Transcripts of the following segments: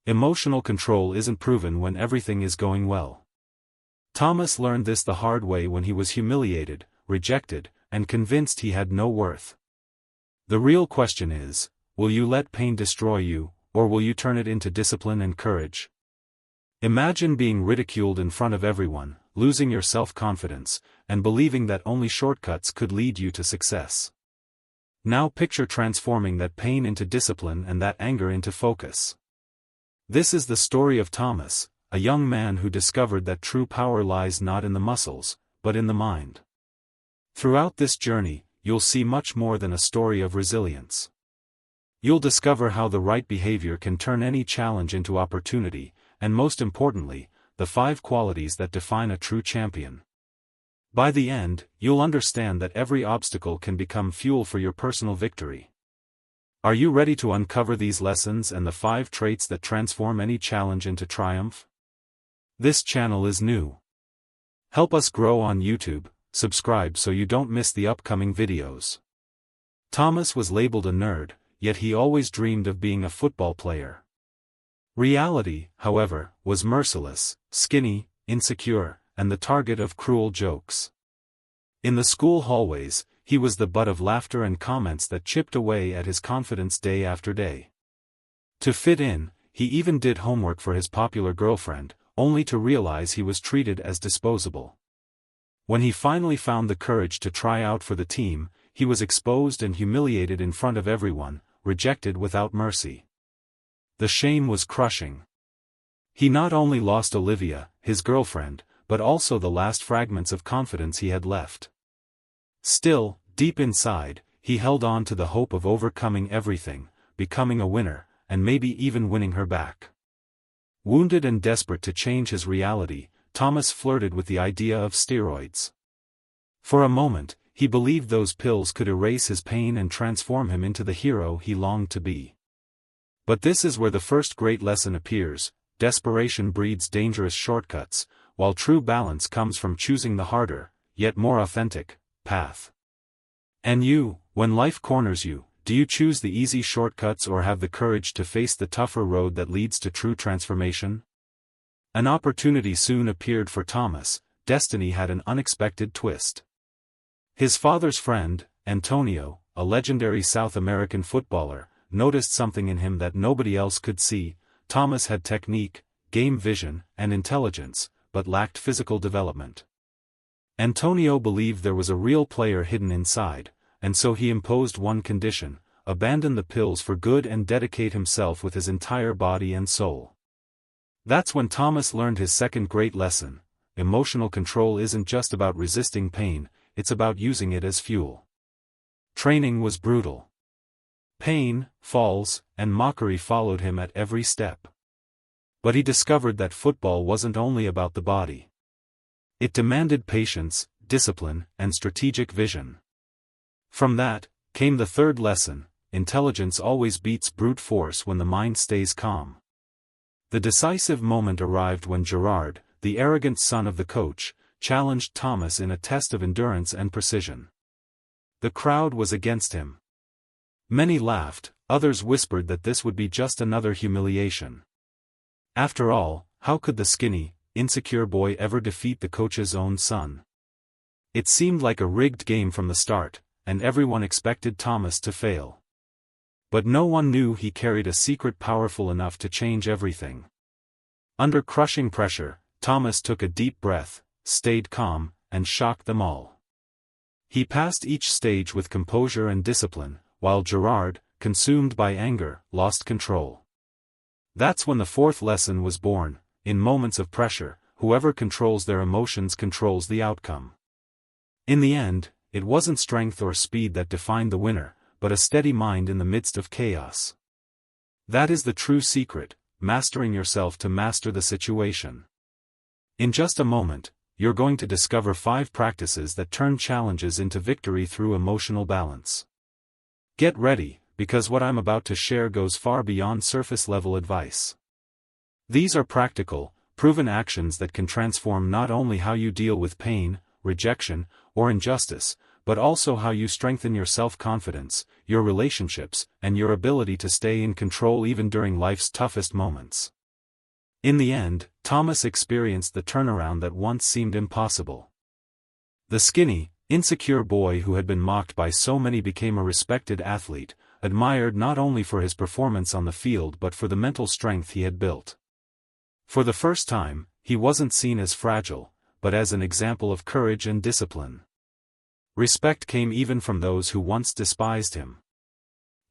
Emotional control isn't proven when everything is going well. Thomas learned this the hard way when he was humiliated, rejected, and convinced he had no worth. The real question is, will you let pain destroy you, or will you turn it into discipline and courage? Imagine being ridiculed in front of everyone, losing your self-confidence, and believing that only shortcuts could lead you to success. Now picture transforming that pain into discipline and that anger into focus. This is the story of Thomas, a young man who discovered that true power lies not in the muscles, but in the mind. Throughout this journey, you'll see much more than a story of resilience. You'll discover how the right behavior can turn any challenge into opportunity, and most importantly, the 5 qualities that define a true champion. By the end, you'll understand that every obstacle can become fuel for your personal victory. Are you ready to uncover these lessons and the 5 traits that transform any challenge into triumph? This channel is new. Help us grow on YouTube, subscribe so you don't miss the upcoming videos. Thomas was labeled a nerd, yet he always dreamed of being a football player. Reality, however, was merciless, skinny, insecure, and the target of cruel jokes. In the school hallways, he was the butt of laughter and comments that chipped away at his confidence day after day. To fit in, he even did homework for his popular girlfriend, only to realize he was treated as disposable. When he finally found the courage to try out for the team, he was exposed and humiliated in front of everyone, rejected without mercy. The shame was crushing. He not only lost Olivia, his girlfriend, but also the last fragments of confidence he had left. Still, deep inside, he held on to the hope of overcoming everything, becoming a winner, and maybe even winning her back. Wounded and desperate to change his reality, Thomas flirted with the idea of steroids. For a moment, he believed those pills could erase his pain and transform him into the hero he longed to be. But this is where the first great lesson appears: desperation breeds dangerous shortcuts, while true balance comes from choosing the harder, yet more authentic, path. And you, when life corners you, do you choose the easy shortcuts or have the courage to face the tougher road that leads to true transformation? An opportunity soon appeared for Thomas. Destiny had an unexpected twist. His father's friend, Antonio, a legendary South American footballer, noticed something in him that nobody else could see. Thomas had technique, game vision, and intelligence, but lacked physical development. Antonio believed there was a real player hidden inside, and so he imposed one condition: abandon the pills for good and dedicate himself with his entire body and soul. That's when Thomas learned his second great lesson: emotional control isn't just about resisting pain, it's about using it as fuel. Training was brutal. Pain, falls, and mockery followed him at every step. But he discovered that football wasn't only about the body. It demanded patience, discipline, and strategic vision. From that, came the third lesson: intelligence always beats brute force when the mind stays calm. The decisive moment arrived when Gerard, the arrogant son of the coach, challenged Thomas in a test of endurance and precision. The crowd was against him. Many laughed, others whispered that this would be just another humiliation. After all, how could the skinny, insecure boy ever defeat the coach's own son? It seemed like a rigged game from the start, and everyone expected Thomas to fail. But no one knew he carried a secret powerful enough to change everything. Under crushing pressure, Thomas took a deep breath, stayed calm, and shocked them all. He passed each stage with composure and discipline, while Gerard, consumed by anger, lost control. That's when the fourth lesson was born: in moments of pressure, whoever controls their emotions controls the outcome. In the end, it wasn't strength or speed that defined the winner, but a steady mind in the midst of chaos. That is the true secret: mastering yourself to master the situation. In just a moment, you're going to discover 5 practices that turn challenges into victory through emotional balance. Get ready, because what I'm about to share goes far beyond surface-level advice. These are practical, proven actions that can transform not only how you deal with pain, rejection, or injustice, but also how you strengthen your self-confidence, your relationships, and your ability to stay in control even during life's toughest moments. In the end, Thomas experienced the turnaround that once seemed impossible. The skinny, insecure boy who had been mocked by so many became a respected athlete, admired not only for his performance on the field but for the mental strength he had built. For the first time, he wasn't seen as fragile, but as an example of courage and discipline. Respect came even from those who once despised him.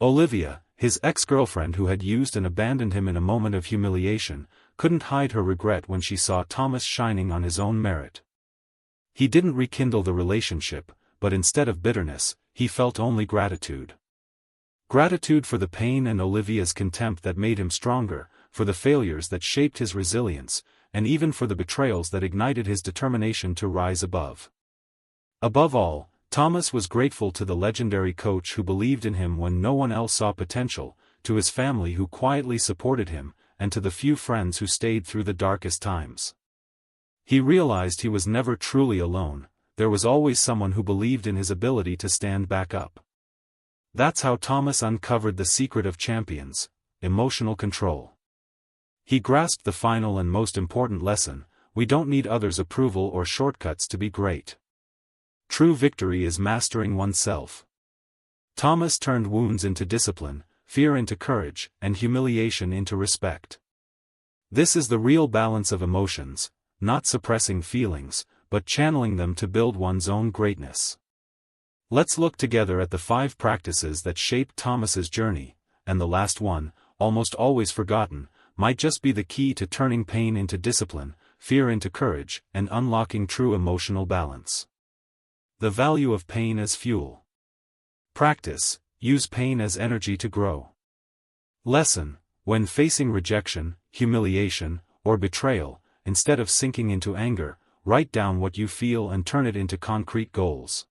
Olivia, his ex-girlfriend who had used and abandoned him in a moment of humiliation, couldn't hide her regret when she saw Thomas shining on his own merit. He didn't rekindle the relationship, but instead of bitterness, he felt only gratitude. Gratitude for the pain and Olivia's contempt that made him stronger, for the failures that shaped his resilience, and even for the betrayals that ignited his determination to rise above. Above all, Thomas was grateful to the legendary coach who believed in him when no one else saw potential, to his family who quietly supported him, and to the few friends who stayed through the darkest times. He realized he was never truly alone, there was always someone who believed in his ability to stand back up. That's how Thomas uncovered the secret of champions: emotional control. He grasped the final and most important lesson: we don't need others' approval or shortcuts to be great. True victory is mastering oneself. Thomas turned wounds into discipline, fear into courage, and humiliation into respect. This is the real balance of emotions, not suppressing feelings, but channeling them to build one's own greatness. Let's look together at the 5 practices that shaped Thomas's journey, and the last one, almost always forgotten, might just be the key to turning pain into discipline, fear into courage, and unlocking true emotional balance. The value of pain as fuel. Practice: use pain as energy to grow. Lesson: when facing rejection, humiliation, or betrayal, instead of sinking into anger, write down what you feel and turn it into concrete goals.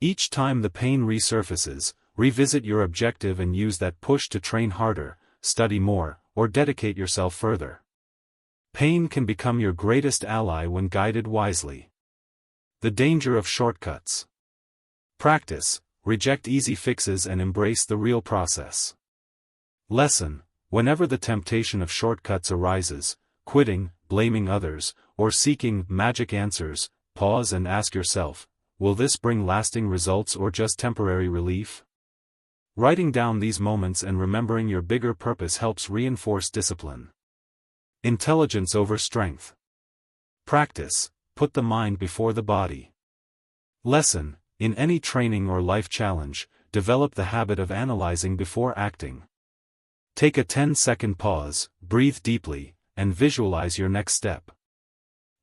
Each time the pain resurfaces, revisit your objective and use that push to train harder, study more, or dedicate yourself further. Pain can become your greatest ally when guided wisely. The danger of shortcuts. Practice: reject easy fixes and embrace the real process. Lesson: whenever the temptation of shortcuts arises, quitting, blaming others, or seeking magic answers, pause and ask yourself, will this bring lasting results or just temporary relief? Writing down these moments and remembering your bigger purpose helps reinforce discipline. Intelligence over strength. Practice: put the mind before the body. Lesson: in any training or life challenge, develop the habit of analyzing before acting. Take a 10-second pause, breathe deeply, and visualize your next step.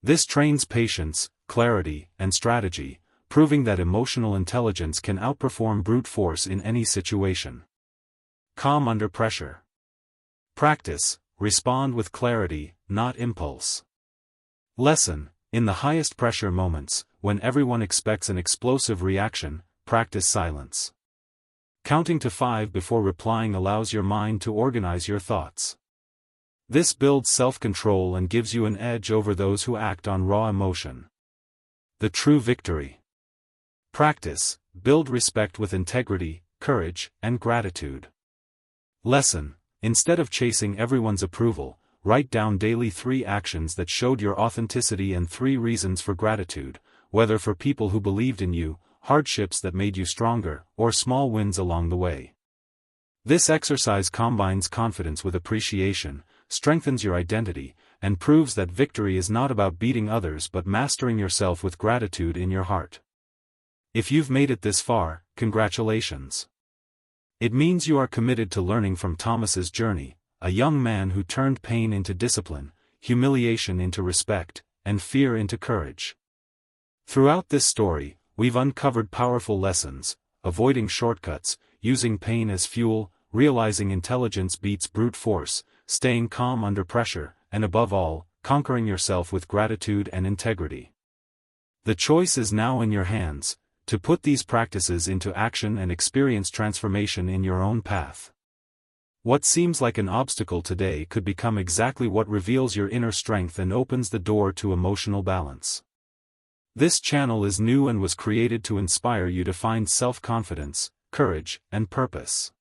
This trains patience, clarity, and strategy, proving that emotional intelligence can outperform brute force in any situation. Calm under pressure. Practice: respond with clarity, not impulse. Lesson: in the highest pressure moments, when everyone expects an explosive reaction, practice silence. Counting to 5 before replying allows your mind to organize your thoughts. This builds self-control and gives you an edge over those who act on raw emotion. The true victory. Practice: build respect with integrity, courage, and gratitude. Lesson: instead of chasing everyone's approval, write down daily 3 actions that showed your authenticity and 3 reasons for gratitude, whether for people who believed in you, hardships that made you stronger, or small wins along the way. This exercise combines confidence with appreciation, strengthens your identity, and proves that victory is not about beating others but mastering yourself with gratitude in your heart. If you've made it this far, congratulations. It means you are committed to learning from Thomas's journey, a young man who turned pain into discipline, humiliation into respect, and fear into courage. Throughout this story, we've uncovered powerful lessons: avoiding shortcuts, using pain as fuel, realizing intelligence beats brute force, staying calm under pressure, and above all, conquering yourself with gratitude and integrity. The choice is now in your hands, to put these practices into action and experience transformation in your own path. What seems like an obstacle today could become exactly what reveals your inner strength and opens the door to emotional balance. This channel is new and was created to inspire you to find self-confidence, courage, and purpose.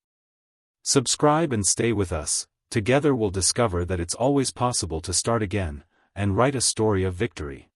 Subscribe and stay with us. Together we'll discover that it's always possible to start again, and write a story of victory.